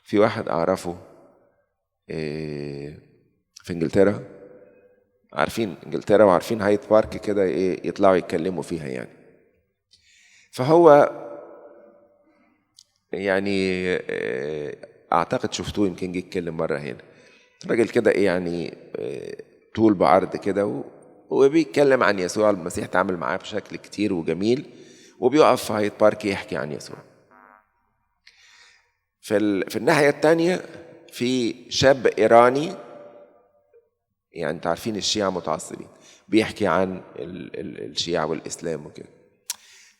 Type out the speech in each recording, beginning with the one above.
في واحد أعرفه في إنجلترا، عارفين إنجلترا وعارفين هايد بارك كده، يطلعوا يتكلموا فيها يعني. فهو يعني أعتقد شفتوه، يمكن جه يتكلم مرة هنا. راجل كده يعني طول بعرض كده، وبيتكلم عن يسوع المسيح، تعامل معاه بشكل كتير وجميل، وبيقف في هايد بارك يحكي عن يسوع. في الناحية التانية في شاب إيراني، يعني انت عارفين الشيعة متعصبين، بيحكي عن الشيعة والإسلام وكده.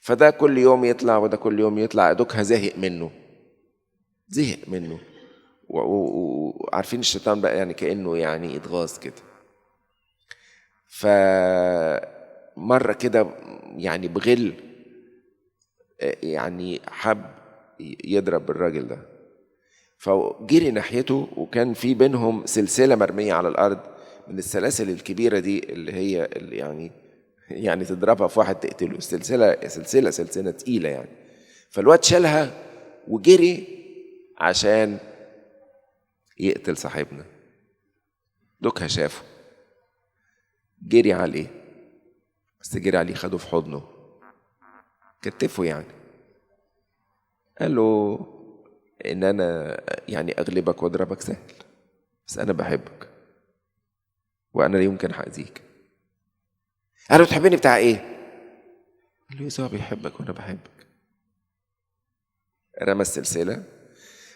فده كل يوم يطلع وده كل يوم يطلع، دوكها زهق منه. وعارفين الشيطان بقى يعني كأنه يعني يتغاظ كده. فمرة كده يعني بغل يعني حب يضرب الراجل ده، فجري ناحيته، وكان في بينهم سلسلة مرمية على الأرض من السلاسل الكبيرة دي، اللي هي اللي يعني تضربها في واحد تقتله، سلسلة تقيلة يعني. فالواد شالها وجري عشان يقتل صاحبنا. دوكها شافه، جري عليه، بس جري عليه خده في حضنه، كتفه يعني، قال له ان انا يعني اغلبك واضربك سهل، بس انا بحبك وانا لا يمكن هاذيك. قال له تحبني بتاع ايه؟ قال له يسوع بيحبك وانا بحبك. رمى السلسلة،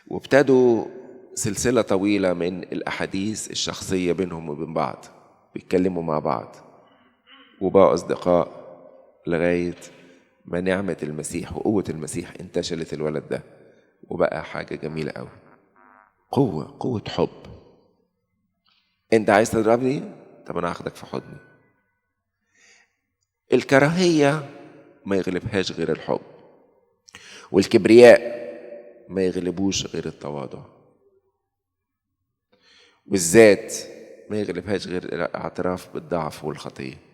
وابتدوا سلسلة طويلة من الأحاديث الشخصية بينهم وبين بعض، بيتكلموا مع بعض وبقوا أصدقاء، لغاية ما نعمة المسيح وقوة المسيح انتشلت الولد ده، وبقى حاجة جميلة قوي. قوة حب. انت عايز تضربني؟ طب انا هاخدك في حضني. الكراهية ما يغلبهاش غير الحب، والكبرياء ما يغلبوش غير التواضع، والذات ما يغلبهاش غير الاعتراف بالضعف والخطية.